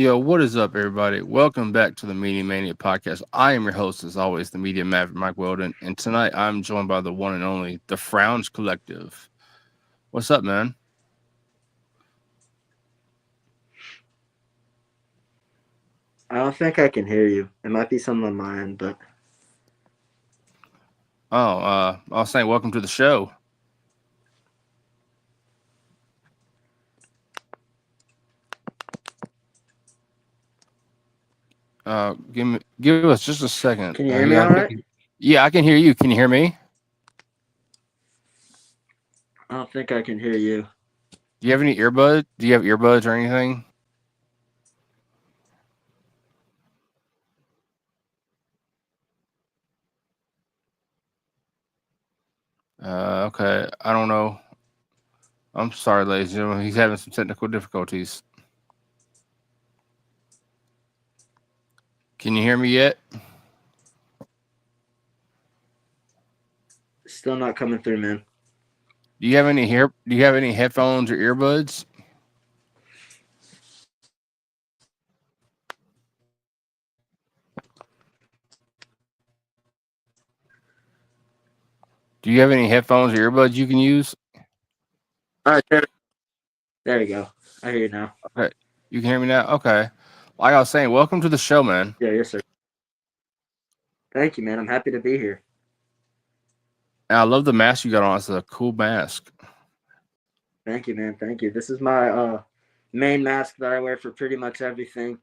Yo, what is up, everybody? Welcome back to the Media Mania Podcast. I am your host, as always, the Media Maverick Mike Weldon, and tonight I'm joined by the one and only, the Frowns Collective. What's up, man? I don't think I can hear you. It might be something on my end, but I was saying, welcome to the show. Give us just a second. can you hear me Yeah, all right? yeah, I can hear you. Can you hear me? I don't think I can hear you. Do you have any earbuds? Do you have earbuds or anything? Okay. I don't know. I'm sorry, ladies and gentlemen. He's having some technical difficulties. Can you hear me yet? Still not coming through, man. Do you have any headphones or earbuds? Do you have any headphones or earbuds you can use? All right, there we go. I hear you now. Okay. You can hear me now? Okay. Like I was saying, welcome to the show, man. Yeah, yes, sir. Thank you, man. I'm happy to be here. And I love the mask you got on. It's a cool mask. Thank you, man. Thank you. This is my main mask that I wear for pretty much everything.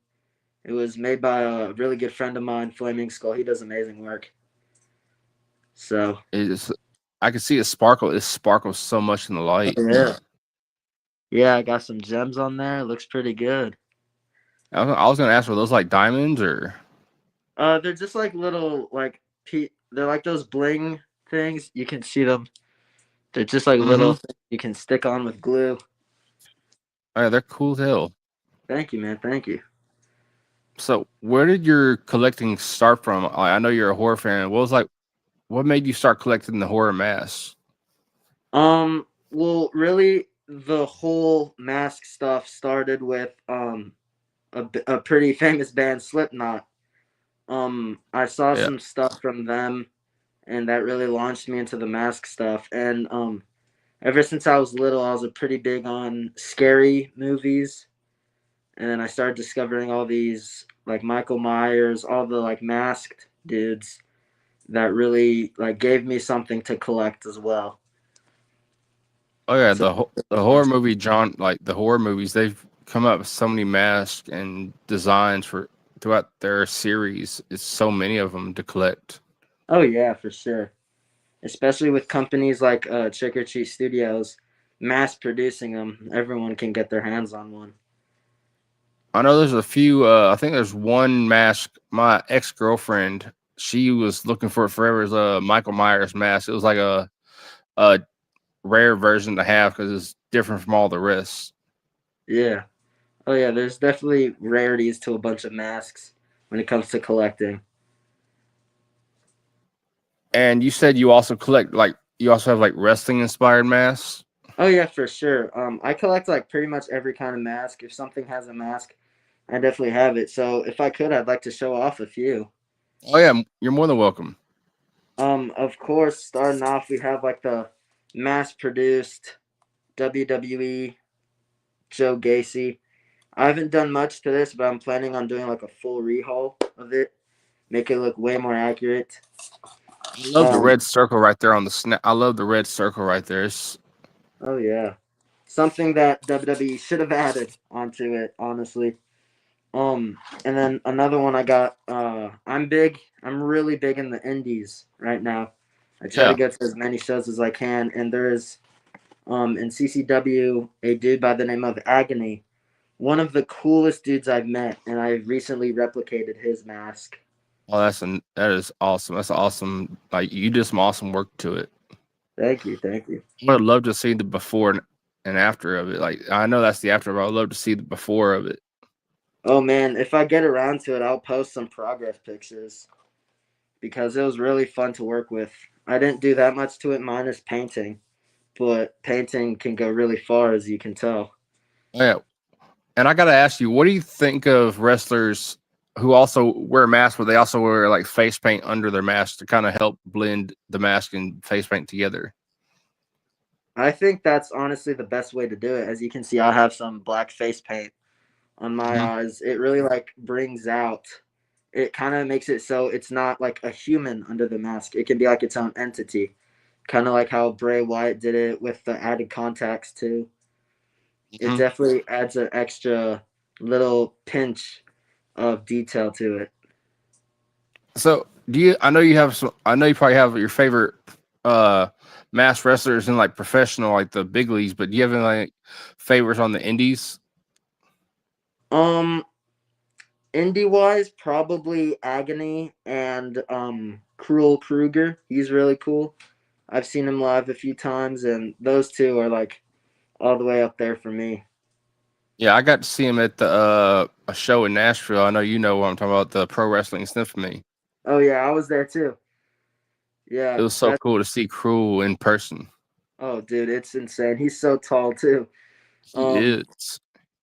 It was made by a really good friend of mine, Flaming Skull. He does amazing work. So, It's I can see it sparkle. It sparkles so much in the light. yeah. Yeah, I got some gems on there. It looks pretty good. I was gonna ask, were those like diamonds or? They're just like little they're like those bling things. You can see them. They're just like Mm-hmm. little things you can stick on with glue. Oh, yeah, they're cool as hell. Thank you, man. Thank you. So, where did your collecting start from? I know you're a horror fan. What made you start collecting the horror masks? Well, really, the whole mask stuff started with a pretty famous band, Slipknot. I saw Yeah. some stuff from them, and that really launched me into the mask stuff. And ever since I was little, I was a pretty big on scary movies, and then I started discovering all these like Michael Myers, all the like masked dudes that really like gave me something to collect as well. Oh yeah, So the horror movie John like the horror movies, they've come up with so many masks and designs for throughout their series. It's so many of them to collect. oh yeah, for sure. Especially with companies like Trick or Treat Studios mass producing them, everyone can get their hands on one. I know there's a few. I think there's one mask. My ex girlfriend, she was looking for it forever. Is a Michael Myers mask. It was like a rare version to have because it's different from all the rest. Yeah. Oh yeah, there's definitely rarities to a bunch of masks when it comes to collecting. And you said you also collect like you also have like wrestling inspired masks. Oh yeah, for sure. I collect like pretty much every kind of mask. If something has a mask, I definitely have it. So if I could, I'd like to show off a few. Oh yeah, you're more than welcome. Of course, starting off, we have like the mass-produced WWE Joe Gacy. I haven't done much to this, but I'm planning on doing like a full rehaul of it, make it look way more accurate. I love the Um, red circle right there on the snap. I love the red circle right there. oh yeah, something that WWE should have added onto it, honestly. And then another one I got. I'm big. I'm really big in the indies right now. I try to Yeah. get to as many shows as I can, and there is in CCW a dude by the name of Agony, one of the coolest dudes I've met, and I recently replicated his mask. Oh, that is awesome. That's awesome. Like you did some awesome work to it. Thank you, thank you. I would love to see the before and after of it. Like I know that's the after, but I'd love to see the before of it. Oh man, if I get around to it, I'll post some progress pictures because it was really fun to work with. I didn't do that much to it minus painting, but painting can go really far as you can tell. Oh, yeah. And I gotta ask you, what do you think of wrestlers who also wear masks, but they also wear like face paint under their mask to kind of help blend the mask and face paint together? I think that's honestly the best way to do it. As you can see, I have some black face paint on my Hmm. eyes. It really like brings out. It kind of makes it so it's not like a human under the mask. It can be like its own entity, kind of like how Bray Wyatt did it with the added contacts too. It Hmm. definitely adds an extra little pinch of detail to it. So, do you? I know you have some. I know you probably have your favorite uh masked wrestlers in like professional, like the big leagues. But do you have any like favorites on the indies? Um, Indie wise, probably Agony and Cruel Kruger. He's really cool. I've seen him live a few times, and those two are like all the way up there for me. Yeah, I got to see him at the a show in Nashville. I know you know what I'm talking about, the Pro Wrestling Symphony. Oh yeah, I was there too. It Yeah, was so that's cool to see Cruel in person. oh dude, it's insane. He's so tall too. He Um, is.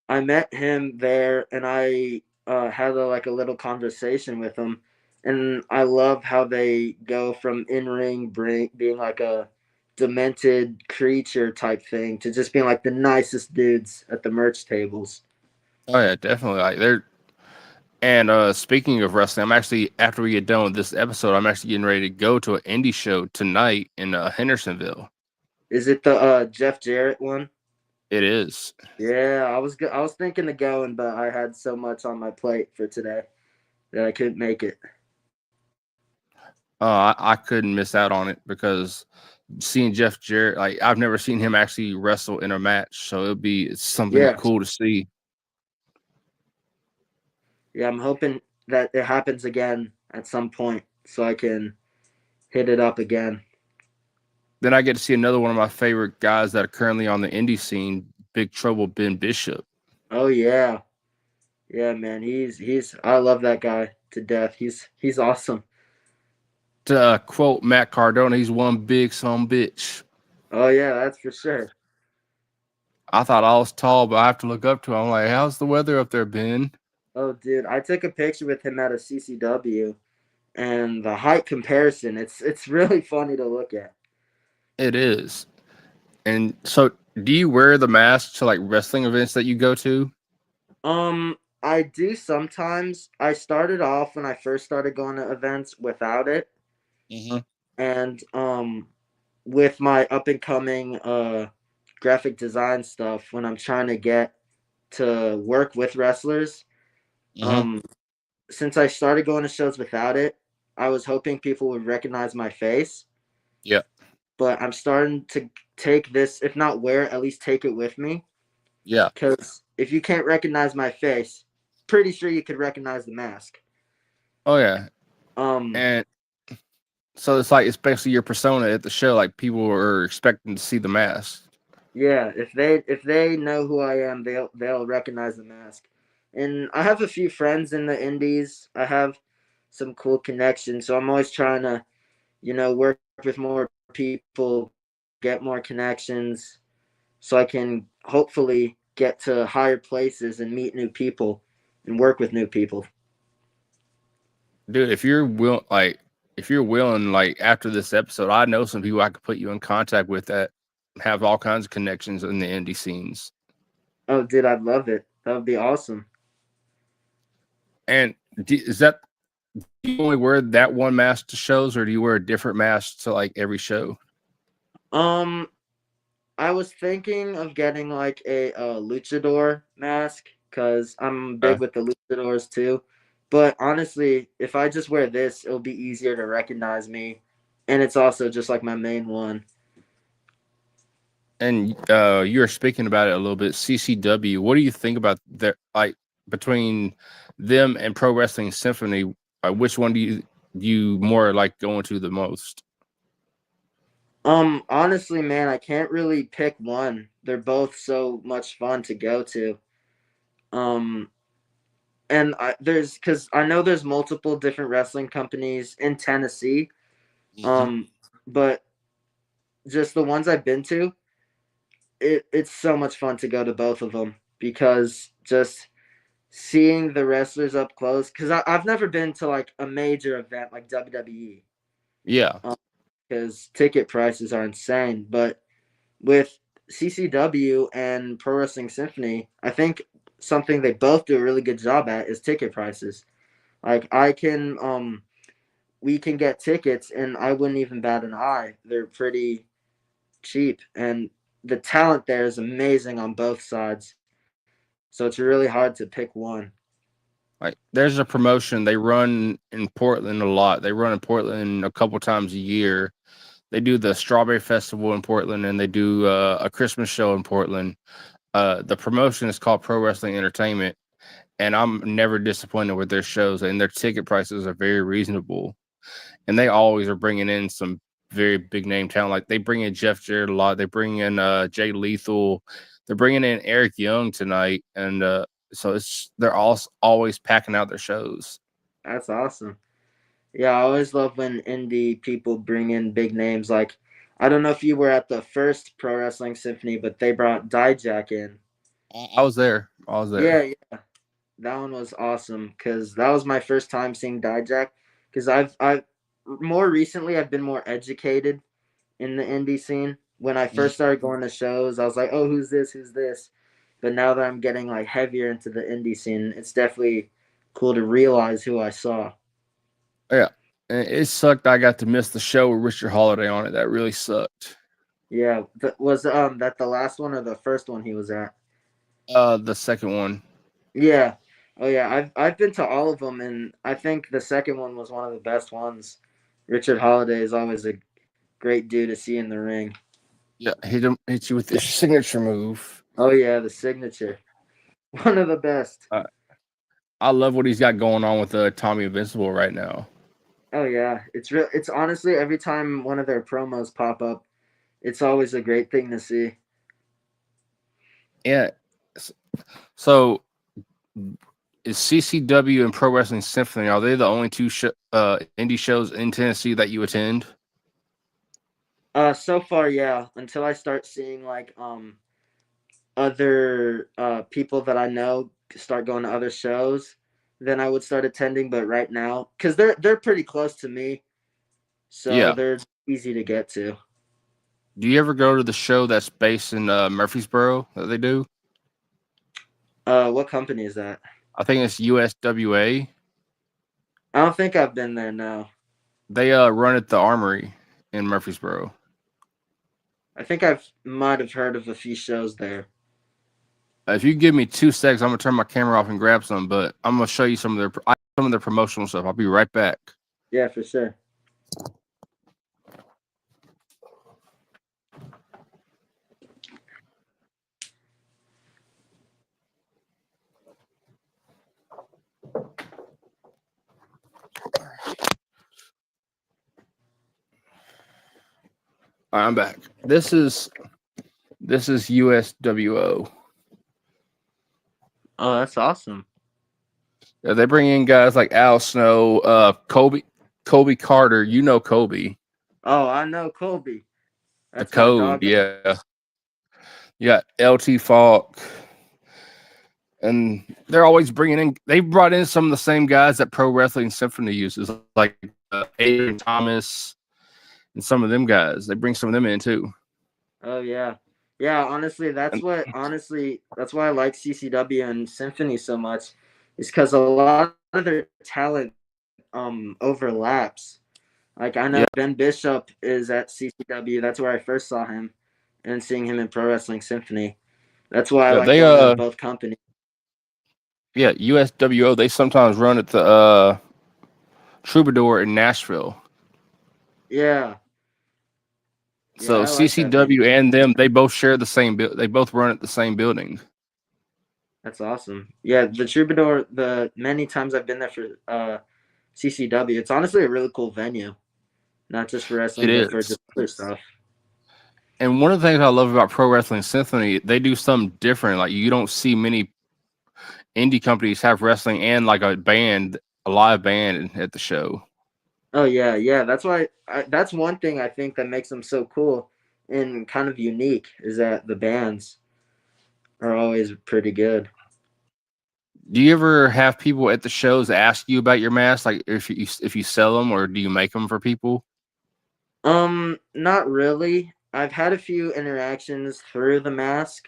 I met him there, and I had like a little conversation with him, and I love how they go from in ring being like a demented creature type thing to just being like the nicest dudes at the merch tables. Oh yeah, definitely. Like they're and speaking of wrestling, I'm actually after we get done with this episode, I'm actually getting ready to go to an indie show tonight in Hendersonville. Is it the Jeff Jarrett one? It is. Yeah, I was thinking of going, but I had so much on my plate for today that I couldn't make it. I couldn't miss out on it because seeing Jeff Jarrett, like I've never seen him actually wrestle in a match, so it's something Yeah, cool to see. yeah, I'm hoping that it happens again at some point so I can hit it up again. Then I get to see another one of my favorite guys that are currently on the indie scene, Big Trouble Ben Bishop. Oh yeah, yeah, man. He's I love that guy to death. He's awesome. To quote Matt Cardona, he's one big son bitch. Oh yeah, that's for sure. I thought I was tall, but I have to look up to him. I'm like, how's the weather up there, Ben? Oh dude, I took a picture with him at a CCW, and the height comparison, it's really funny to look at. It is. And so, do you wear the mask to like wrestling events that you go to? I do sometimes. I started off when I first started going to events without it, Hmm. and with my up and coming graphic design stuff, when I'm trying to get to work with wrestlers, Hmm. um, since I started going to shows without it, I was hoping people would recognize my face. Yeah. But I'm starting to take this, if not wear it, at least take it with me. Yeah. Because if you can't recognize my face, pretty sure you could recognize the mask. Oh yeah. Um, And so it's like it's basically your persona at the show. Like people are expecting to see the mask. yeah, if they know who I am, they'll recognize the mask. And I have a few friends in the indies. I have some cool connections, so I'm always trying to, work with more people, get more connections, so I can hopefully get to higher places and meet new people and work with new people. Dude, if you're willing, like after this episode, I know some people I could put you in contact with that have all kinds of connections in the indie scenes. Oh, dude, I'd love it. That would be awesome. And is that do you only wear that one mask to shows, or do you wear a different mask to like every show? Um, I was thinking of getting like a luchador mask because I'm big Okay. with the luchadors too. But honestly, if I just wear this, it'll be easier to recognize me, and it's also just like my main one. And you were speaking about it a little bit. CCW. What do you think about their like between them and Pro Wrestling Symphony? Which one do you more like going to the most? Honestly, man, I can't really pick one. They're both so much fun to go to. Um, and there's because I know there's multiple different wrestling companies in Tennessee. Hmm. Um, but just the ones I've been to, it's so much fun to go to both of them because just seeing the wrestlers up close. Because I've never been to like a major event like WWE, Yeah. because ticket prices are insane. But with CCW and Pro Wrestling Symphony, I think something they both do a really good job at is ticket prices. Like we can get tickets, and I wouldn't even bat an eye. They're pretty cheap, and the talent there is amazing on both sides. So it's really hard to pick one. Like there's a promotion they run in Portland a lot. They run in Portland a couple times a year. They do the Strawberry Festival in Portland, and they do a Christmas show in Portland. The promotion is called Pro Wrestling Entertainment, and I'm never disappointed with their shows, and their ticket prices are very reasonable. And they always are bringing in some very big name talent. Like they bring in Jeff Jarrett a lot. They bring in Jay Lethal. They're bringing in Eric Young tonight, and so they're all always packing out their shows. That's awesome. Yeah, I always love when indie people bring in big names. Like, I don't know if you were at the first Pro Wrestling Symphony, but they brought Dijak in. I was there. I was there. Yeah, yeah, that one was awesome because that was my first time seeing Dijak. Because I've more recently I've been more educated in the indie scene. When I first started going to shows, I was like, oh, who's this? Who's this? But now that I'm getting like heavier into the indie scene, it's definitely cool to realize who I saw. Yeah. And it sucked I got to miss the show with Richard Holiday on it. That really sucked. Yeah, was that the last one or the first one he was at? The second one. Yeah. Oh yeah, I've been to all of them, and I think the second one was one of the best ones. Richard Holiday is always a great dude to see in the ring. Yeah, hit you with his signature move. Oh yeah, the signature, one of the best. Uh, I love what he's got going on with Tommy Invincible right now. Oh yeah, it's real. It's honestly every time one of their promos pop up, it's always a great thing to see. Yeah. So is CCW and Pro Wrestling Symphony, are they the only two indie shows in Tennessee that you attend? So far, yeah. Until I start seeing like other people that I know start going to other shows, then I would start attending. But right now, because they're pretty close to me, so Yeah. they're easy to get to. Do you ever go to the show that's based in Murfreesboro that they do? What company is that? I think it's USWA. I don't think I've been there. No, They run at the Armory in Murfreesboro. I think I've might have heard of a few shows there. If you give me 2 seconds, I'm gonna turn my camera off and grab some. But I'm gonna show you some of their promotional stuff. I'll be right back. Yeah, for sure. All right, I'm back. This is USWO. Oh, that's awesome. Yeah, they bring in guys like Al Snow, Kobe Carter. You know Kobe, Oh, I know Colby. the That's my Code. dog. Yeah, you got LT Falk, and they're always bringing in. They brought in some of the same guys that Pro Wrestling Symphony uses, like Adrian Thomas and some of them guys. They bring some of them in too. Oh yeah, yeah. And That's why I like CCW and Symphony so much, is because a lot of their talent overlaps. Like I know yeah, Ben Bishop is at CCW. That's where I first saw him, and seeing him in Pro Wrestling Symphony. That's why I yeah, like they going to both companies. yeah, USWO. They sometimes run at the Troubadour in Nashville. Yeah, yeah. So I like that venue. CCW and them, they both share the same. They both run at the same building. That's awesome. Yeah, the Troubadour. The many times I've been there for CCW, it's honestly a really cool venue. Not just for It wrestling, but for is. just other stuff. And one of the things I love about Pro Wrestling Symphony, they do something different. Like you don't see many indie companies have wrestling and like a live band at the show. Oh yeah, yeah. That's why. That's one thing I think that makes them so cool and kind of unique is that the bands are always pretty good. Do you ever have people at the shows ask you about your mask, like if you sell them or do you make them for people? Not really. I've had a few interactions through the mask.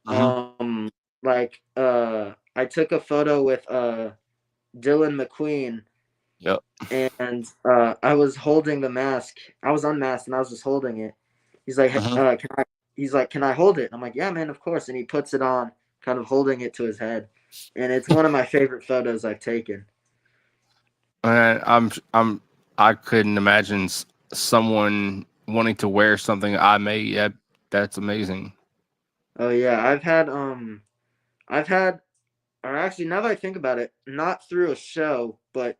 Hmm. I took a photo with Dylan McQueen, Yep. and I was holding the mask. I was unmasked and I was just holding it. He's like, Hmm. can I? He's like, can I hold it? And I'm like, yeah, man, of course. And he puts it on, kind of holding it to his head, and it's one of my favorite photos I've taken. And I couldn't imagine someone wanting to wear something I made. Yeah, that's amazing. Oh yeah, I've had, or actually, now that I think about it, not through a show, but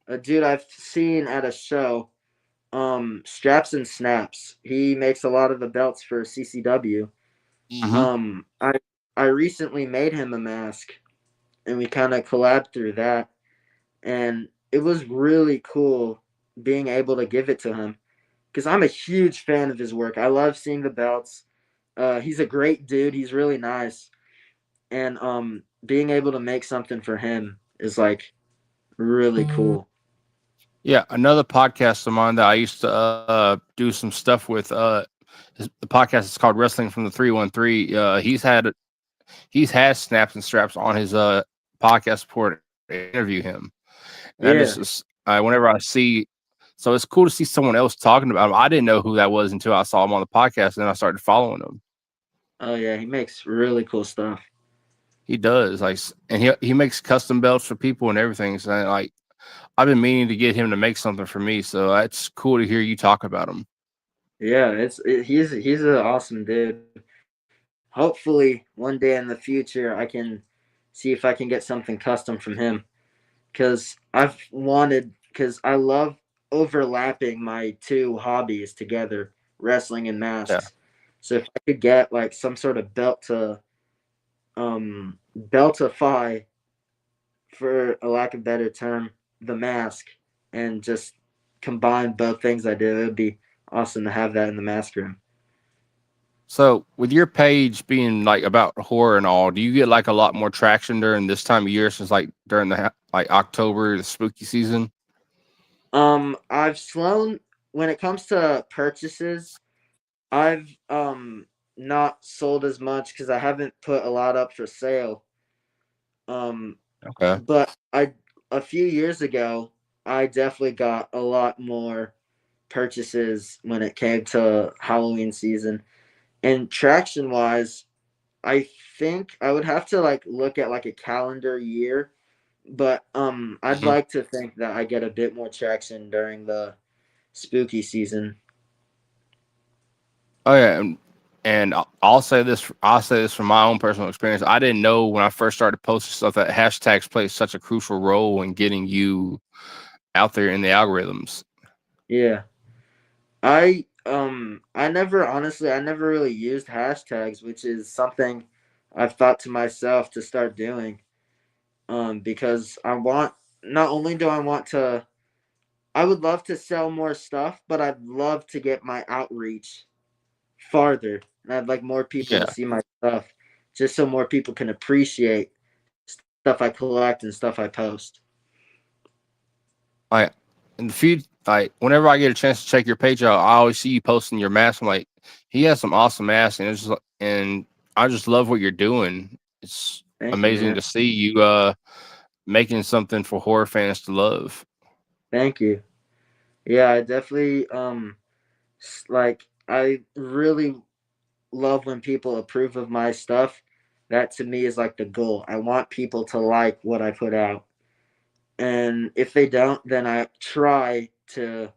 a dude I've seen at a show, Straps and Snaps. He makes a lot of the belts for CCW. Hmm. I recently made him a mask, and we kind of collabed through that, and it was really cool being able to give it to him because I'm a huge fan of his work. I love seeing the belts. He's a great dude. He's really nice, and being able to make something for him is like really cool. Yeah, another podcast of mine that I used to do some stuff with. The podcast is called Wrestling from the 313. He's had snaps and straps on his podcast before to interview him, and that just Yeah. is whenever I see. So it's cool to see someone else talking about him. I didn't know who that was until I saw him on the podcast, and then I started following him. Oh yeah, he makes really cool stuff. He does and he makes custom belts for people and everything. So like I've been meaning to get him to make something for me. So it's cool to hear you talk about him. Yeah, he's an awesome dude. Hopefully, one day in the future, I can see if I can get something custom from him. Because I love overlapping my two hobbies together, wrestling and Yeah. masks. So if I could get like some sort of beltify, for a lack of better term, the mask, and just combine both things I do, it would be awesome to have that in the mask room. So with your page being like about horror and all, do you get like a lot more traction during this time of year since like during the like October, the spooky season? I've slown when it comes to purchases. I've not sold as much because I haven't put a lot up for sale. Um, Okay. but I a few years ago, I definitely got a lot more purchases when it came to Halloween season. And traction wise, I think I would have to like look at like a calendar year, but I'd Hmm. like to think that I get a bit more traction during the spooky season. Oh yeah, and I'll say this from my own personal experience. I didn't know when I first started posting stuff that hashtags play such a crucial role in getting you out there in the algorithms. Yeah. I never really used hashtags, which is something I've thought to myself to start doing. Because I want not only do I want to I would love to sell more stuff, but I'd love to get my outreach farther. And I'd like more people to Yeah, see my stuff just so more people can appreciate stuff I collect and stuff I post. like in the few like whenever I get a chance to check your page out, I always see you posting your mask. I'm like, he has some awesome masks, and and I just love what you're doing. It's Thank you, amazing man. to see you making something for horror fans to love. Thank you. Yeah, I definitely I really love when people approve of my stuff. That to me is like the goal. I want people to like what I put out. And if they don't, then I try to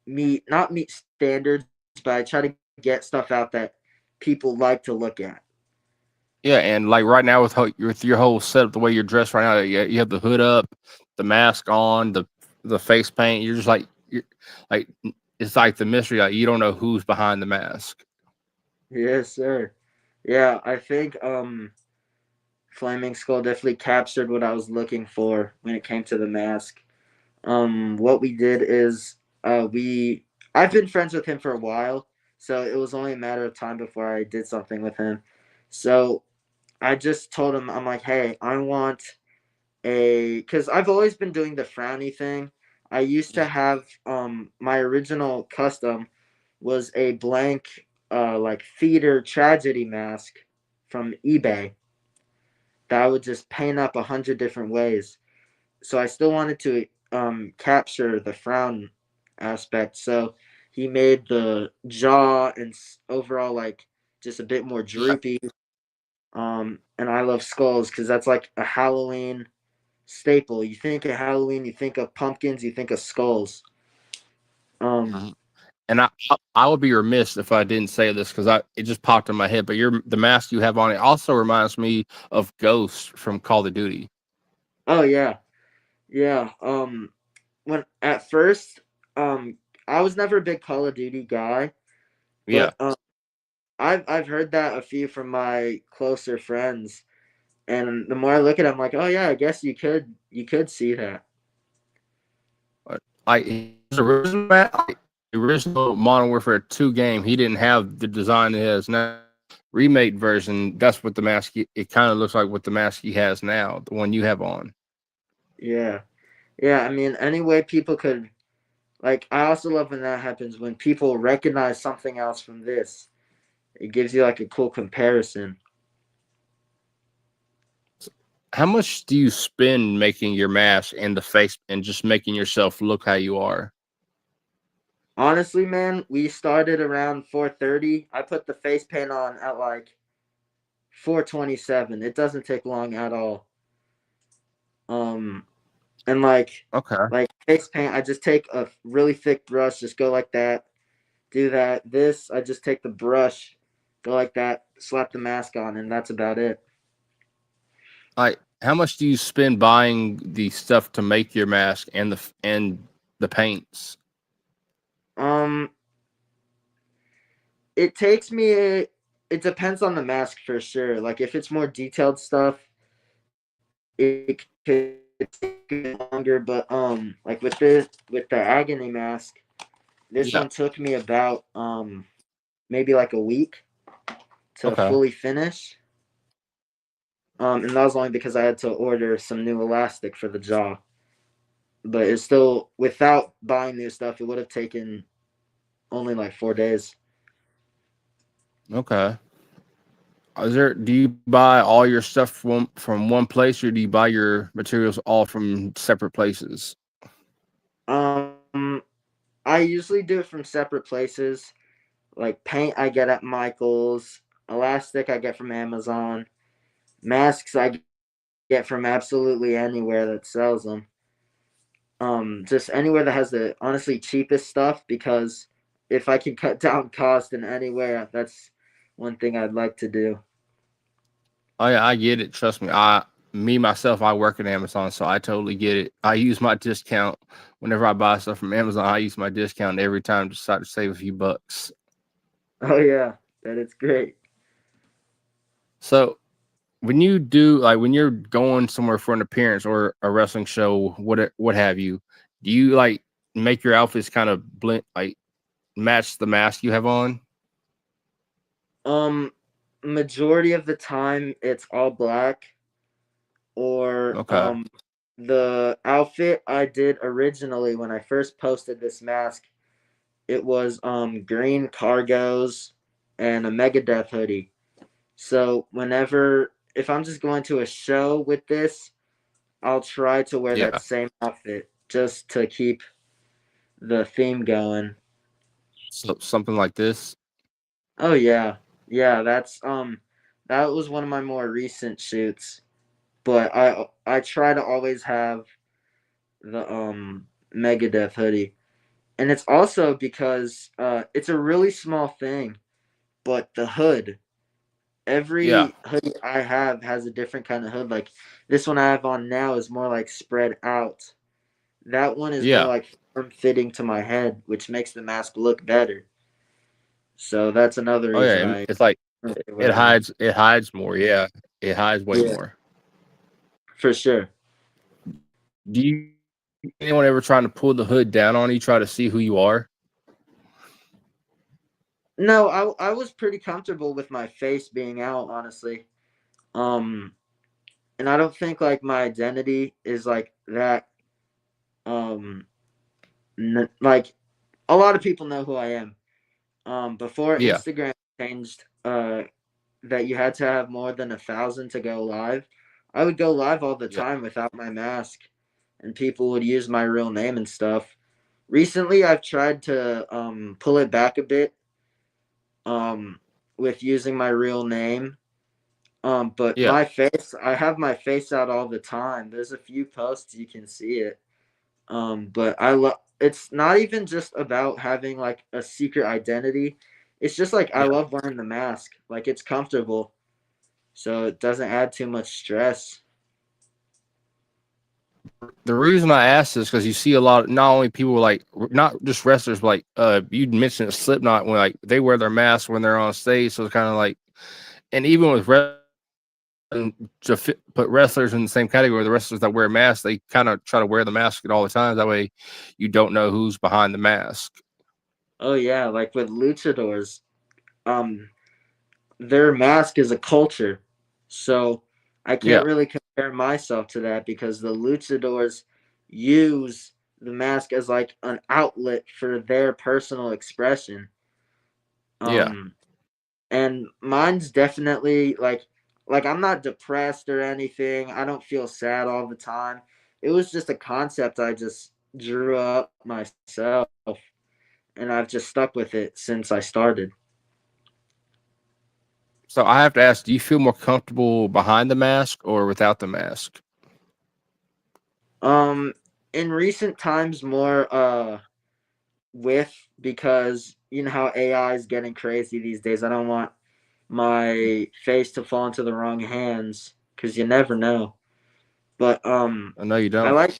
not meet standards, but I try to get stuff out that people like to look at. Yeah, and like right now with your whole setup, the way you're dressed right now, you have the hood up, the mask on, the face paint. You're like it's like the mystery. Like you don't know who's behind the mask. Yes, sir. Yeah, I think Flaming Skull definitely captured what I was looking for when it came to the mask. What we did is we I've been friends with him for a while, so it was only a matter of time before I did something with him. So I just told him, I'm like, hey, I want because I've always been doing the frowny thing. I used to Yeah. have my original custom was a blank like theater tragedy mask from eBay that I would just paint up 100 different ways. So I still wanted to capture the frown aspect. So he made the jaw and overall like just a bit more Yeah. droopy. And I love skulls because that's like a Halloween staple. You think of Halloween, you think of pumpkins, you think of skulls. Um, Mhm. And I would be remiss if I didn't say this because I it just popped in my head. But the mask you have on it also reminds me of Ghost from Call of Duty. oh yeah, yeah. When at first, I was never a big Call of Duty guy, Yeah. but I've heard that a few from my closer friends, and the more I look at it, I'm like, oh yeah, I guess you could see that. Like his original like, the original Modern Warfare 2 game, he didn't have the design it has now. Remake version, that's what the mask it kind of looks like what the mask he has now, the one you have on. Yeah, yeah. I mean, any way people could like. I also love when that happens when people recognize something else from this. It gives you like a cool comparison. How much do you spend making your mask and the face and just making yourself look how you are? Honestly, man, we started around 4:30. I put the face paint on at like 4:27. It doesn't take long at all. Um, and Okay. like face paint, I just take a really thick brush, just go like that, do that. This, I just take the brush, go like that, slap the mask on, and that's about it. Like how much do you spend buying the stuff to make your mask and the paints? Um, it takes me. It depends on the mask for sure. Like if it's more detailed stuff, it could take a bit longer. But like with the agony mask, this Yeah. one took me about maybe like a week to Okay. fully finish. And that was only because I had to order some new elastic for the jaw. But it's still without buying new stuff, it would have taken only like 4 days. Okay. Is there do you buy all your stuff from one place or do you buy your materials all from separate places? Um, I usually do it from separate places. Like paint, I get at Michael's. Elastic, I get from Amazon. Masks, I get from absolutely anywhere that sells them. Just anywhere that has the honestly cheapest stuff because if I can cut down cost in anywhere, that's one thing I'd like to do. Oh yeah, I get it. Trust me. Me myself, I work at Amazon, so I totally get it. I use my discount whenever I buy stuff from Amazon. I use my discount every time to try to save a few bucks. Oh yeah, that is great. So when you do like when you're going somewhere for an appearance or a wrestling show, what have you, do you like make your outfits kind of blend like match the mask you have on? Um, Majority of the time it's all black or Okay. the outfit I did originally when I first posted this mask, it was green cargos and a Megadeth hoodie. So whenever if I'm just going to a show with this, I'll try to wear that Yeah. same outfit just to keep the theme going. So something like this. Oh yeah. Yeah, that was one of my more recent shoots, but I try to always have the Megadeth hoodie. And it's also because it's a really small thing, but the hood, Yeah. every hoodie I have has a different kind of hood. Like this one I have on now is more like spread out. That one is more Yeah. like form fitting to my head, which makes the mask look better. So that's another Oh yeah. reason I It's like really wear that. it hides more. Yeah. It hides way Yeah, more. for sure. Do you anyone ever trying to pull the hood down on you, try to see who you are? No, I was pretty comfortable with my face being out, honestly. Um, and I don't think like my identity is like that. Um, like a lot of people know who I am. Before Yeah, Instagram changed, that you had to have more than 1,000 to go live. I would go live all the yeah, time without my mask, and people would use my real name and stuff. Recently, I've tried to pull it back a bit, um, with using my real name. But yeah. my face, I have my face out all the time. There's a few posts you can see it. But I love. It's not even just about having like a secret identity. It's just like I Yeah. love wearing the mask. Like it's comfortable, so it doesn't add too much stress. The reason I asked is because you see a lot, not only people like not just wrestlers, but like you mentioned Slipknot when like they wear their mask when they're on stage, so it's kind of like, and even with to put wrestlers in the same category, the wrestlers that wear masks, they kind of try to wear the mask at all the times. That way, you don't know who's behind the mask. Oh yeah, like with luchadors, um, their mask is a culture, so I can't Yeah, really compare myself to that because the luchadors use the mask as like an outlet for their personal expression. yeah. Um, and mine's definitely like I'm not depressed or anything. I don't feel sad all the time. It was just a concept I just drew up myself, and I've just stuck with it since I started. So I have to ask, do you feel more comfortable behind the mask or without the mask? um in recent times more with, because you know how AI is getting crazy these days. I don't want my face to fall into the wrong hands because you never know. But I know you I don't. like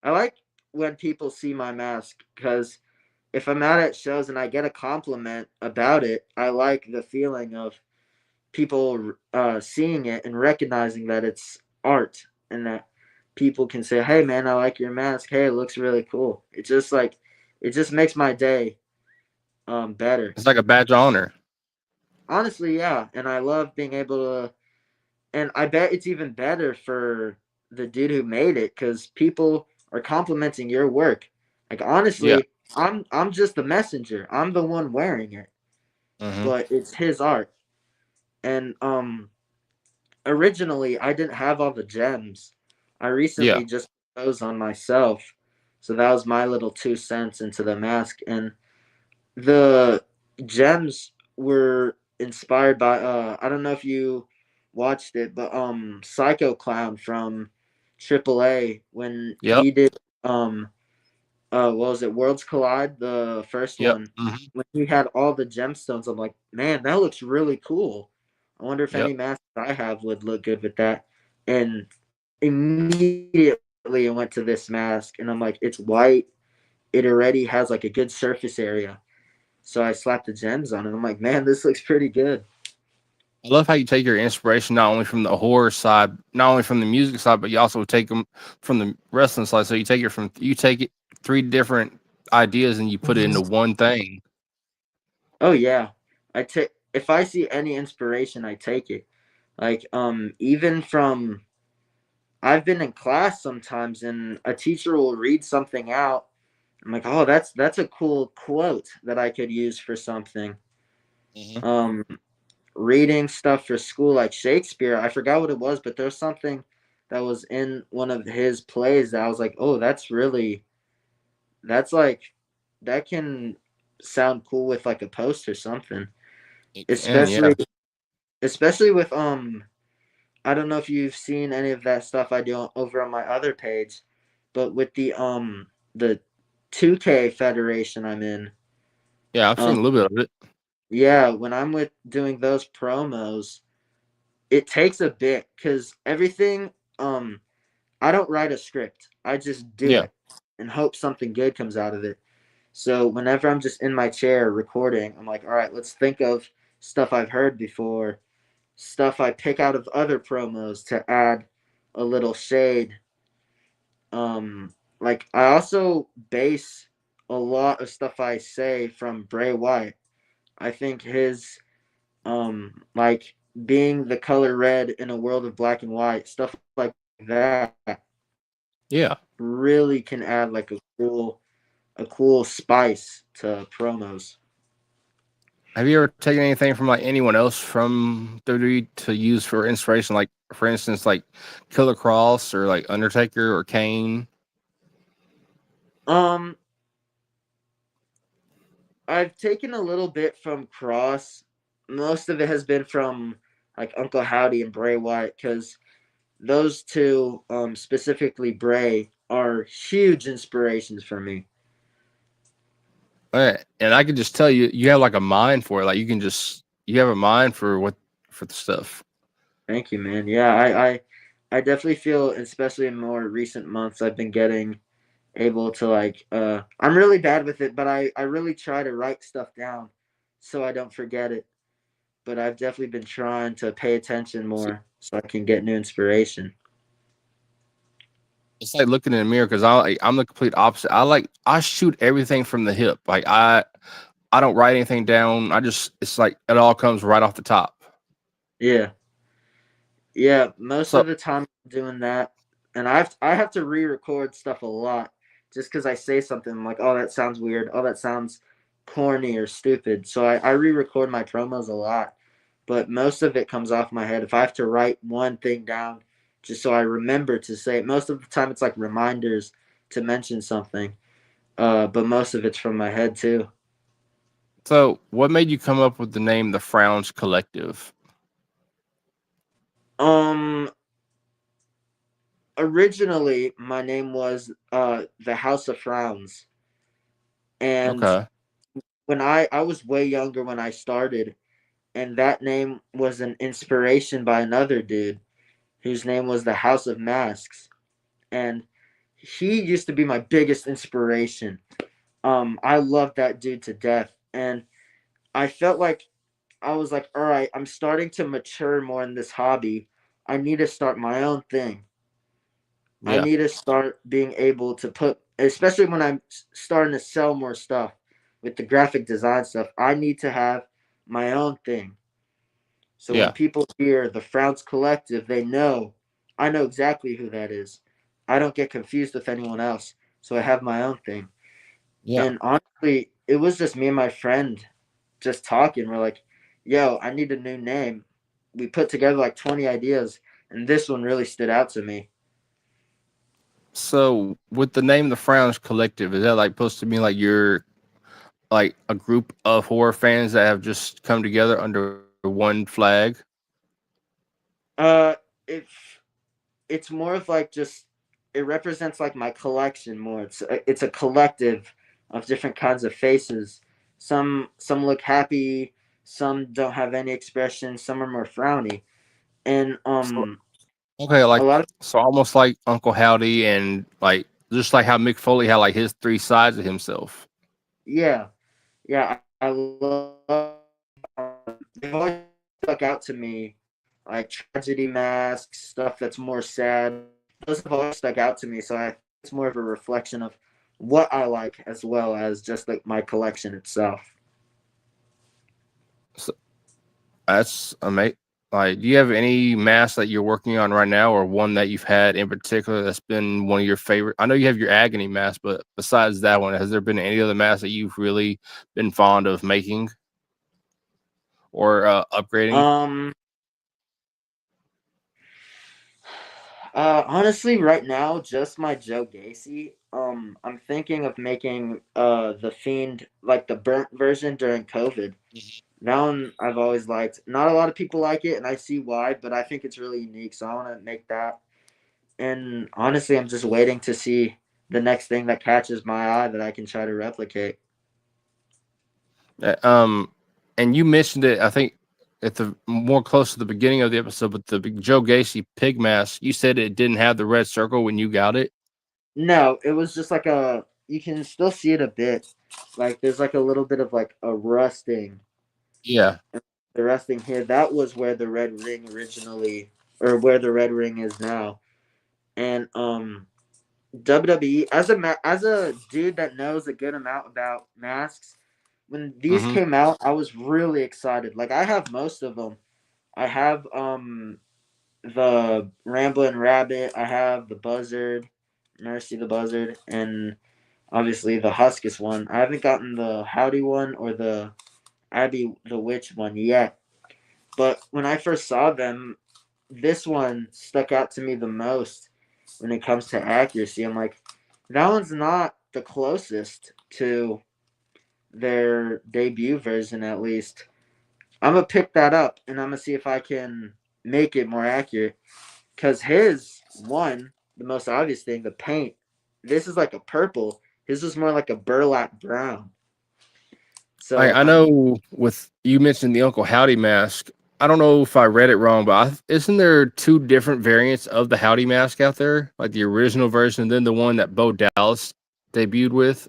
I like when people see my mask because if I'm out at shows and I get a compliment about it, I like the feeling of people seeing it and recognizing that it's art and that people can say, "Hey, man, I like your mask. Hey, it looks really cool." It's just like it just makes my day better. It's like a badge of honor. Honestly, yeah, and I love being able to, and I bet it's even better for the dude who made it because people are complimenting your work. Like Yeah. honestly, I'm just the messenger. I'm the one wearing it, Hmm. but it's his art. And originally I didn't have all the gems. I Yeah. recently just put those on myself. So that was my little 2 cents into the mask. And the gems were inspired by I don't know if you watched it, but Psycho Clown from AAA when Yep. he did um what was it, Worlds Collide, the first Yep. one, Hmm. when he had all the gemstones. I'm like, man, that looks really cool. I wonder if Yep. any masks I have would look good with that. And immediately it went to this mask, and I'm like, it's white. It already has like a good surface area. So I slapped the gems on it. I'm like, man, this looks pretty good. I love how you take your inspiration not only from the horror side, not only from the music side, but you also take them from the wrestling side. So you take it three different ideas and you put it into one thing. Oh yeah, I take if I see any inspiration, I take it. Like even from I've been in class sometimes, and a teacher will read something out. I'm like, oh, that's a cool quote that I could use for something. Hmm. Um, reading stuff for school like Shakespeare. I forgot what it was, but there's something that was in one of his plays that I was like, oh, that's like that can sound cool with like a post or something. It can, yeah. Especially especially with I don't know if you've seen any of that stuff I do over on my other page, but with the 2K Federation I'm in, Yeah, I've um seen a little bit of it. yeah, when I'm with doing those promos, it takes a bit cuz everything I don't write a script. I just do Yeah. it and hope something good comes out of it. So whenever I'm just in my chair recording, I'm like, all right, let's think of stuff I've heard before, stuff I pick out of other promos to add a little shade. Like I also base a lot of stuff I say from Bray Wyatt. I think his like being the color red in a world of black and white, stuff like that Yeah. really can add like a cool spice to promos. Have you ever taken anything from like anyone else from WWE to use for inspiration? Like, for instance, like Killer Cross or like Undertaker or Kane? Um, I've taken a little bit from Cross. Most of it has been from like Uncle Howdy and Bray Wyatt because those two, specifically Bray, are huge inspirations for me. And I can just tell you, you have like a mind for it. Like you have a mind for the stuff. Thank you, man. Yeah, I definitely feel, especially in more recent months, I've been getting able to like. I'm really bad with it, but I really try to write stuff down so I don't forget it. But I've definitely been trying to pay attention See, more so I can get new inspiration. it's like looking in the mirror because I'm the complete opposite. I shoot everything from the hip. Like I don't write anything down. I just it's like it all comes right off the top. Yeah, yeah. Most So of the time I'm doing that, and I have to re-record stuff a lot just because I say something I'm like, oh, that sounds weird. Oh, that sounds corny or stupid. So I re-record my promos a lot, but most of it comes off my head. If I have to write one thing down, just so I remember to say it. Most of the time it's like reminders to mention something. But most of it's from my head too. what made you come up with the name the Frowns Collective? Um, Originally my name was the House of Frowns, and Okay. when I was way younger when I started, and that name was an inspiration by another dude whose name was the House of Masks, and he used to be my biggest inspiration. I loved that dude to death, and I felt like I was like, all right, I'm starting to mature more in this hobby. I need to start my own thing. I Yeah. need to start being able to put, especially when I'm starting to sell more stuff with the graphic design stuff. I need to have my own thing. So when Yeah. people hear the Frowns Collective, they know I know exactly who that is. I don't get confused with anyone else. So I have my own thing. Yeah. And honestly, it was just me and my friend just talking. We're like, yo, I need a new name. We put together like 20 ideas, and this one really stood out to me. So with the name the Frowns Collective, is that like supposed to mean like you're like a group of horror fans that have just come together under one flag? Uh, if it's more of like just it represents like my collection more. It's a collective of different kinds of faces. Some look happy, some don't have any expression, some are more frowny, and So okay, a like lot of so almost like Uncle Howdy and like just like how Mick Foley had like his three sides of himself. yeah, yeah. I love. They've always stuck out to me, like tragedy masks, stuff that's more sad. Those have always stuck out to me. So I think it's more of a reflection of what I like as well as just like my collection itself. So that's amazing. Like, do you have any mask that you're working on right now, or one that you've had in particular that's been one of your favorite? I know you have your agony mask, but besides that one, has there been any other mask that you've really been fond of making or upgrading? Um, Honestly, right now, just my Joe Gacy. I'm thinking of making the Fiend like the burnt version during COVID. That one I've always liked. Not a lot of people like it, and I see why, but I think it's really unique. So I want to make that. And honestly, I'm just waiting to see the next thing that catches my eye that I can try to replicate. Uh, Um, and you mentioned it, I think, at the more close to the beginning of the episode, but the Joe Gacy pig mask, you said it didn't have the red circle when you got it. No, it was just like a. You can still see it a bit. Like there's like a little bit of like a rusting. Yeah. The rusting here. That was where the red ring originally, or where the red ring is now. And WWE as a dude that knows a good amount about masks, when these Mm-hmm. came out, I was really excited. Like I have most of them. I have the Ramblin' Rabbit. I have the Buzzard, Mercy the Buzzard, and obviously the Huskus one. I haven't gotten the Howdy one or the Abby the Witch one yet. But when I first saw them, this one stuck out to me the most when it comes to accuracy. I'm like, that one's not the closest to their debut version, at least. I'm gonna pick that up and I'm gonna see if I can make it more accurate. Cause his one, the most obvious thing, the paint. This is like a purple. His was more like a burlap brown. So I know with you mentioned the Uncle Howdy mask. I don't know if I read it wrong, but isn't there two different variants of the Howdy mask out there? Like the original version and then the one that Bo Dallas debuted with?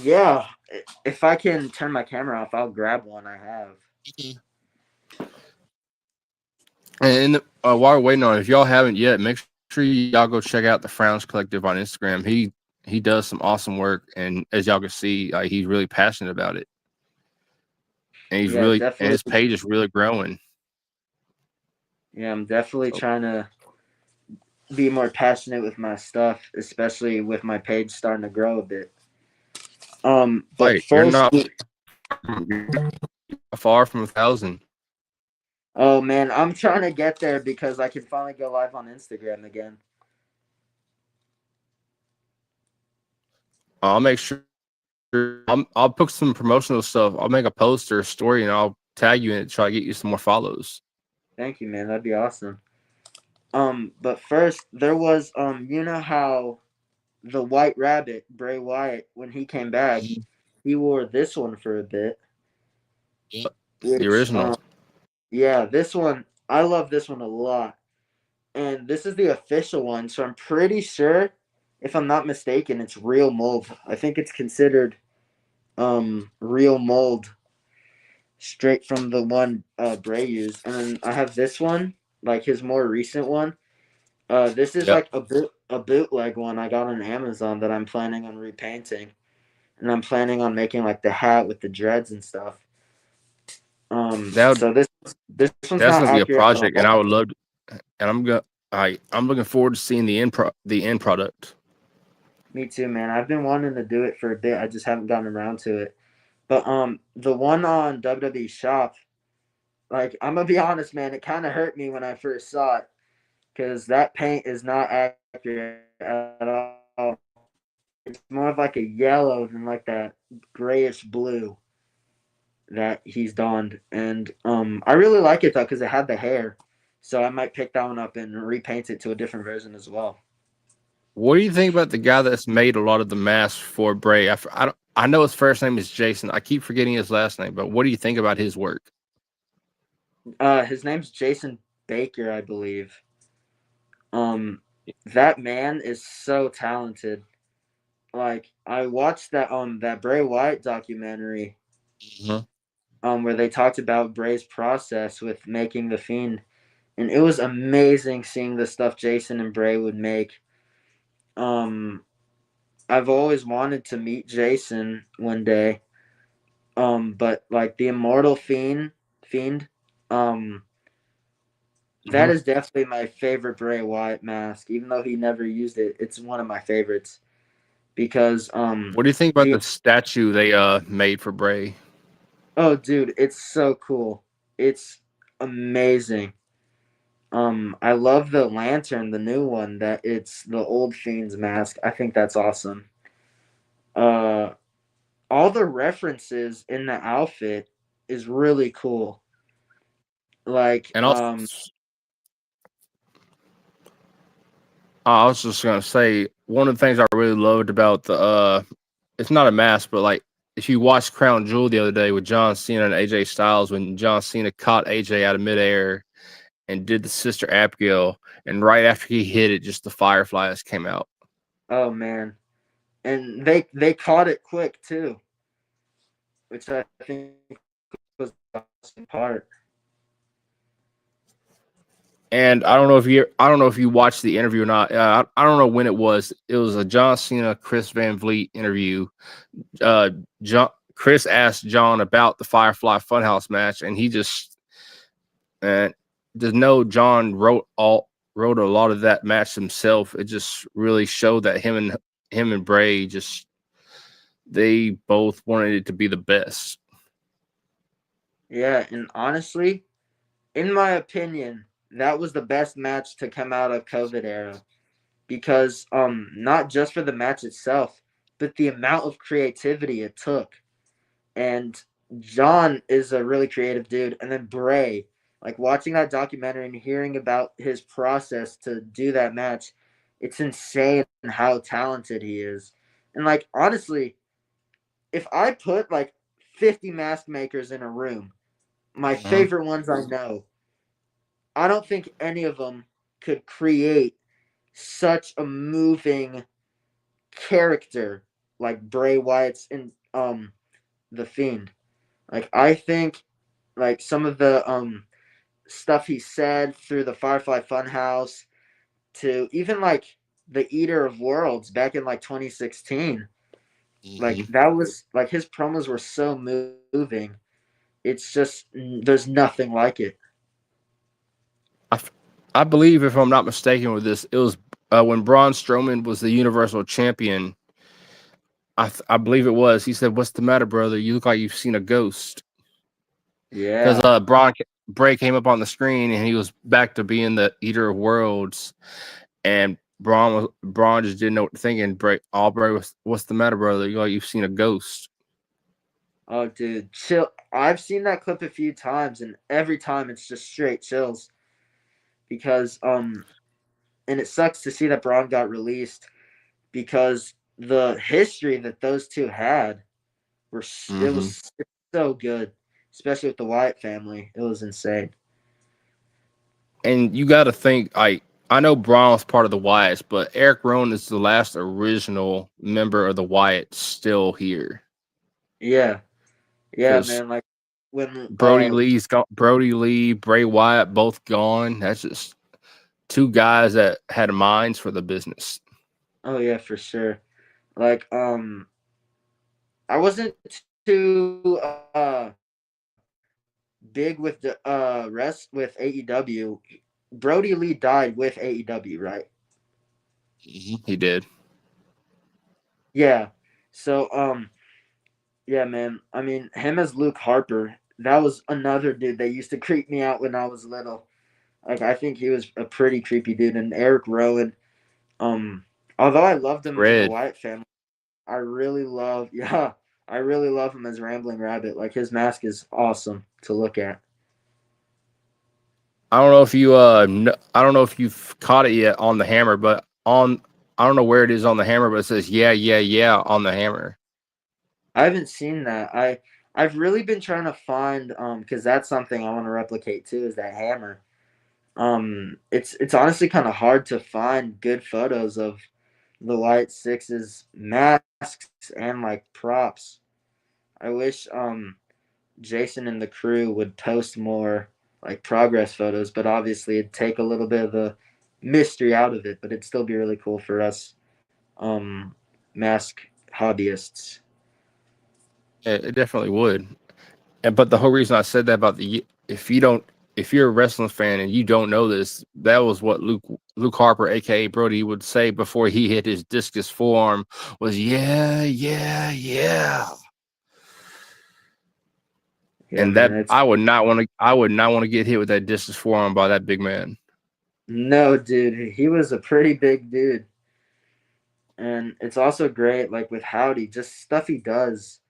yeah. If I can turn my camera off, I'll grab one I have. And while we're waiting on it, if y'all haven't yet, make sure y'all go check out the Frowns Collective on Instagram. He does some awesome work, and as y'all can see, he's really passionate about it, and Yeah, his definitely. page is really growing. Yeah, I'm definitely So, trying to be more passionate with my stuff, especially with my page starting to grow a bit. But like you're first, not far from 1,000. oh man, I'm trying to get there because I can finally go live on Instagram again. I'll make sure. I'll put some promotional stuff. I'll make a post or a story, and I'll tag you in it. Try to get you some more follows. Thank you, man. That'd be awesome. But first there was you know how the White Rabbit, Bray Wyatt, when he came back, he wore this one for a bit. The Which original. yeah, this one I love this one a lot. And this is the official one, so I'm pretty sure, if I'm not mistaken, it's real mold. I think it's considered real mold straight from the one Bray used. And then I have this one, like his more recent one. This is Yep. like a bootleg one I got on Amazon that I'm planning on repainting, and I'm planning on making like the hat with the dreads and stuff. That So this one's that's not gonna be a accurate at project, and I all. would love. And I'm looking forward to seeing the end product. Me too, man. I've been wanting to do it for a bit. I just haven't gotten around to it. But the one on WWE Shop, like I'm gonna be honest, man, it kind of hurt me when I first saw it because that paint is not accurate at all. It's more of like a yellow than like that grayish blue that he's donned, and I really like it though because it had the hair, so I might pick that one up and repaint it to a different version as well. What do you think about the guy that's made a lot of the masks for Bray? I know his first name is Jason. I keep forgetting his last name, but what do you think about his work? His name's Jason Baker, I believe. Um, that man is so talented. Like I watched that Bray Wyatt documentary Mhm. where they talked about Bray's process with making the Fiend, and it was amazing seeing the stuff Jason and Bray would make. Um, I've always wanted to meet Jason one day. But like the Immortal Fiend, um, that Mhm. is definitely my favorite Bray Wyatt mask. Even though he never used it, it's one of my favorites because What do you think about the the statue they made for Bray? oh dude, it's so cool. It's amazing. I love the lantern, the new one that it's the old Fiend's mask. I think that's awesome. Uh, all the references in the outfit is really cool. Like, And also, I was just gonna say one of the things I really loved about the it's not a mask, but like if you watched Crown Jewel the other day with John Cena and AJ Styles, when John Cena caught AJ out of midair and did the Sister Abigail, and right after he hit it, just the fireflies came out. oh man, and they caught it quick too, which I think was the awesome part. And I don't know if you watched the interview or not. I don't know when it was. It was a John Cena Chris Van Vliet interview. John Chris asked John about the Firefly Funhouse match, and he just John wrote a lot of that match himself. It just really showed that him and Bray just they both wanted it to be the best. Yeah, and honestly, in my opinion, that was the best match to come out of COVID era because not just for the match itself, but the amount of creativity it took. And John is a really creative dude, and then Bray, like watching that documentary and hearing about his process to do that match, it's insane how talented he is. And like honestly, if I put like 50 mask makers in a room, my Uh-huh. favorite ones I know, I don't think any of them could create such a moving character like Bray Wyatt's in The Fiend. Like I think like some of the stuff he said through the Firefly Funhouse to even like the Eater of Worlds back in like 2016. Like Mhm. that was like his promos were so moving. It's just there's nothing like it. I, f- I believe, if I'm not mistaken with this, it was when Braun Strowman was the Universal Champion. I believe it was. He said, "What's the matter, brother? You look like you've seen a ghost." Because Yeah. Bray came up on the screen and he was back to being the Eater of Worlds, and Braun just didn't know what to think. And Bray was, "What's the matter, brother? You look like you've seen a ghost." Oh, dude, chill. I've seen that clip a few times, and every time it's just straight chills because and it sucks to see that Braun got released because the history that those two had it Hmm. was so good, especially with the Wyatt family. It was insane. And you got to think, I know Braun was part of the Wyatts, but Eric Rowan is the last original member of the Wyatts still here. Yeah, yeah, Because man. Like when Brody Lee, Bray Wyatt, both gone. That's just two guys that had minds for the business. oh yeah, for sure. Like I wasn't too big with the rest with AEW. Brody Lee died with AEW, right? He did. Yeah. So yeah, man. I mean, him as Luke Harper, that was another dude that used to creep me out when I was little. Like I think he was a pretty creepy dude. And Eric Rowan, um, although I loved him in the Red. Wyatt family, I really love yeah, I really love him as Rambling Rabbit. Like his mask is awesome to look at. I don't know if I don't know if you've caught it yet on the hammer, but on I don't know where it is on the hammer, but it says yeah, yeah, yeah on the hammer. I haven't seen that. I've really been trying to find because that's something I want to replicate too is that hammer. It's honestly kind of hard to find good photos of the White Six's masks and like props. I wish Jason and the crew would post more like progress photos, but obviously it'd take a little bit of the mystery out of it, but it'd still be really cool for us um mask hobbyists. It definitely would. But the whole reason I said that about if you're a wrestling fan and you don't know this, that was what Luke Harper, aka Brody, would say before he hit his discus forearm was yeah, yeah, yeah. Yeah, And man, that it's I would not want to get hit with that discus forearm by that big man. no dude, he was a pretty big dude. And it's also great like with Howdy, just stuff he does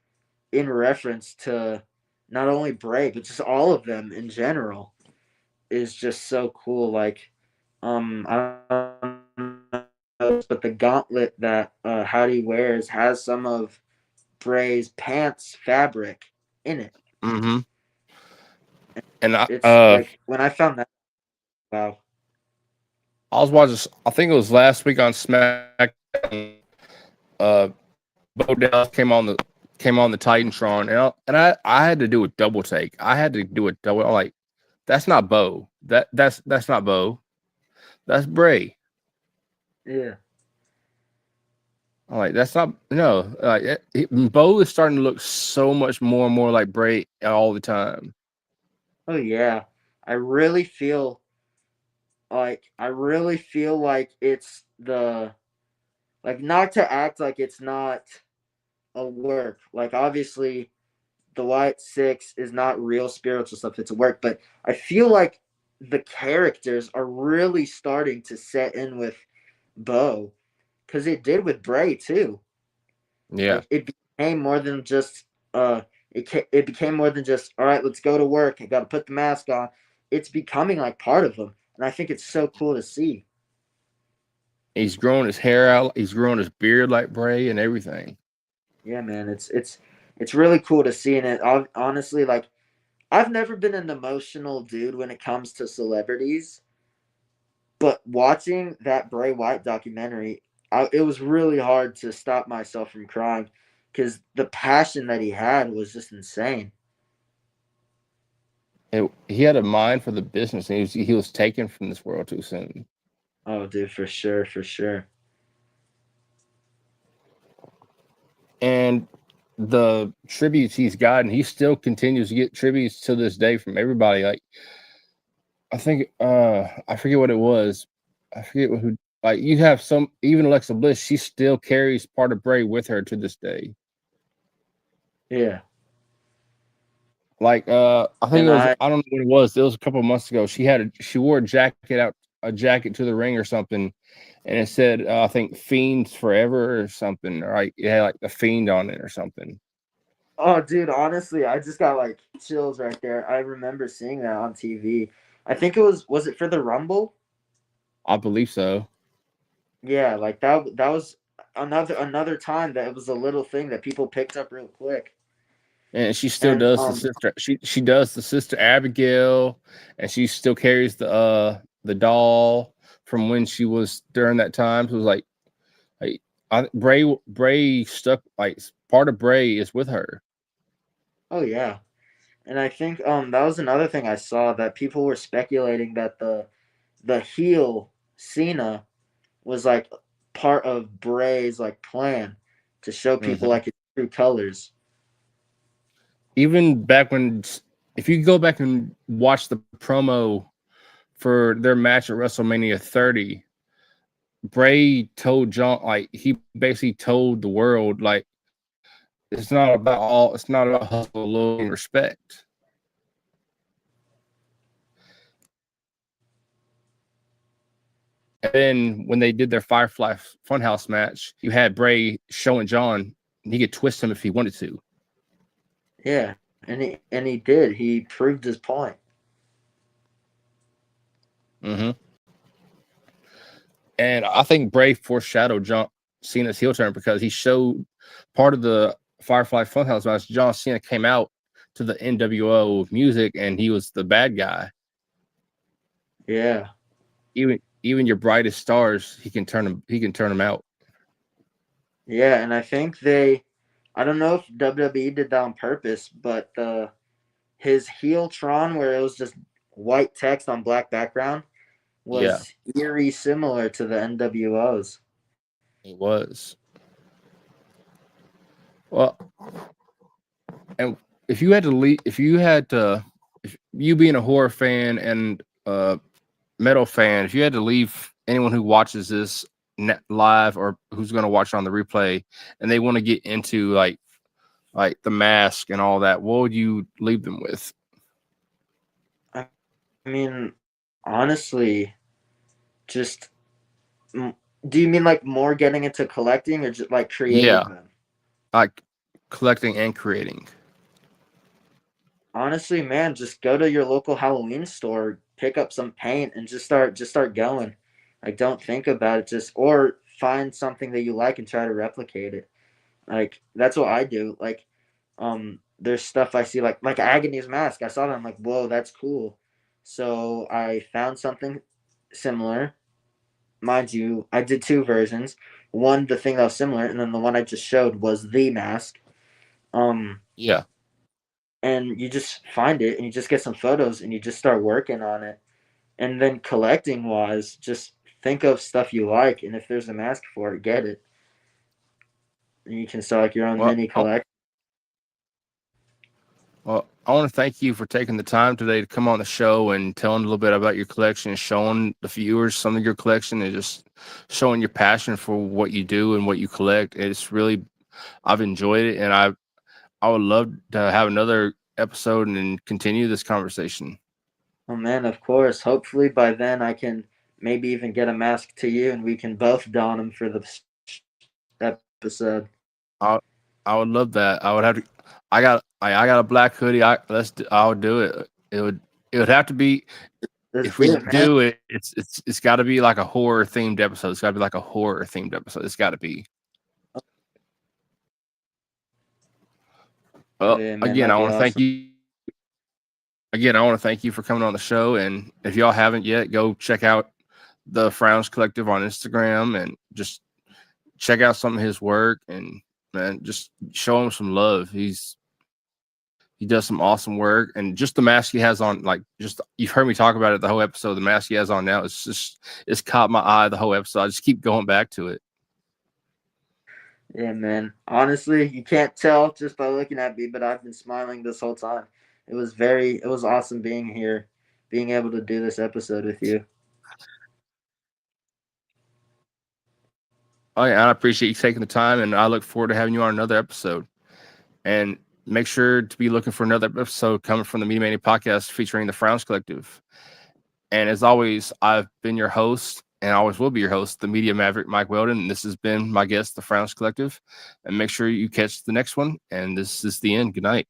in reference to not only Bray, but just all of them in general is just so cool. Like, I don't know, but the gauntlet that Howdy wears has some of Bray's pants fabric in it. Mm-hmm. And It's like when I found that, wow. I was watching. I think it was last week on SmackDown. Bo Dallas came on the Titantron, and I had to do a double take. I had to do a double. I'm like, that's not Bo. That's not Bo. That's Bray. Yeah. I'm like, that's not no. Like Bo is starting to look so much more and more like Bray all the time. Oh yeah, I really feel I really feel like it's the like not to act like it's not a work. Like obviously the White Six is not real spiritual stuff, it's a work, but I feel like the characters are really starting to set in with Bo because it did with Bray too. Yeah, Like it became more than just it became more than just all right, let's go to work. I got to put the mask on. It's becoming like part of them, and I think it's so cool to see. he's growing his hair out. He's growing his beard like Bray and everything. Yeah, man, it's really cool to see, and honestly, like I've never been an emotional dude when it comes to celebrities, but watching that Bray Wyatt documentary, it was really hard to stop myself from crying because the passion that he had was just insane. He had a mind for the business, and he was taken from this world too soon. Oh, dude, for sure, for sure. And the tributes he's gotten, he still continues to get tributes to this day from everybody. Like I think I forget what it was. I forget who like you have some even Alexa Bliss, she still carries part of Bray with her to this day. Yeah, Like I think and it was I I don't know what it was. It was a couple of months ago. She wore a jacket to the ring or something, and it said I think Fiends Forever or something. Right? It had like the Fiend on it or something. oh, dude, honestly, I just got like chills right there. I remember seeing that on TV. I think was it for the Rumble? I believe so. Yeah, like that was another time that it was a little thing that people picked up real quick. And she still And does the sister. She does the sister Abigail, and she still carries the doll from when she was during that time. So it was like Bray stuck like part of Bray is with her. oh yeah. And I think that was another thing I saw that people were speculating that the heel Cena was like part of Bray's like plan to show people Hmm. like his true colors. Even back when, if you go back and watch the promo for their match at WrestleMania 30, Bray told John like he basically told the world like it's not about hustle, loyalty, and respect. And then when they did their Firefly Funhouse match, you had Bray showing John he could twist him if he wanted to. Yeah, and he did. He proved his point. Hmm. And I think Bray foreshadowed John Cena's heel turn because he showed part of the Firefly Funhouse match. John Cena came out to the NWO music, and he was the bad guy. Yeah. Even your brightest stars, he can turn them. He can turn them out. Yeah, and I think I don't know if WWE did that on purpose, but the his heel Tron where it was just white text on black background Yeah, was eerie similar to the NWOs. it was. Well, and if you being a horror fan and metal fan, if you had to leave anyone who watches this live or who's going to watch it on the replay, and they want to get into like the mask and all that, what would you leave them with? I mean, honestly, just do you mean like more getting into collecting or just like Yeah, creating them? like collecting and creating. Honestly, man, just go to your local Halloween store, pick up some paint, and just start going. Like, don't think about it. Just or find something that you like and try to replicate it. Like that's what I do. Like, there's stuff I see like Agony's mask. I saw that. I'm like, whoa, that's cool. So I found something similar. Mind you, I did two versions. One, the thing that was similar, and then the one I just showed was the mask. Um, Yeah, and you just find it and you just get some photos and you just start working on it. And then collecting wise, just think of stuff you like, and if there's a mask for it, get it. and you can start like your own Well, mini collection. well, I want to thank you for taking the time today to come on the show and telling a little bit about your collection and showing the viewers some of your collection and just showing your passion for what you do and what you collect. It's really, I've enjoyed it, and I would love to have another episode and continue this conversation. Oh man, of course. Hopefully by then I can maybe even get a mask to you, and we can both don them for the episode. I I would love that. I would have to. I got a black hoodie. I would do it. It would have to be Let's if we do it, man. do it. It's got to be like a horror themed episode. It's got to be like a horror themed episode. It's got to be. Oh Well, yeah, man, again, that'd I be want to thank awesome. you. Again, I want to thank you for coming on the show. And if y'all haven't yet, go check out the Frowns Collective on Instagram and just check out some of his work and man, just show him some love. He does some awesome work, and just the mask he has on, like just you've heard me talk about it the whole episode. The mask he has on now, it's caught my eye the whole episode. I just keep going back to it. Yeah, man. Honestly, you can't tell just by looking at me, but I've been smiling this whole time. It was awesome being here, being able to do this episode with you. Oh yeah, I appreciate you taking the time, and I look forward to having you on another episode. And make sure to be looking for another episode coming from the Media Mania Podcast featuring the Frowns Collective. And as always, I've been your host, and I always will be your host, the Media Maverick, Mike Weldon. And this has been my guest, the Frowns Collective. And make sure you catch the next one. And this is the end. Good night.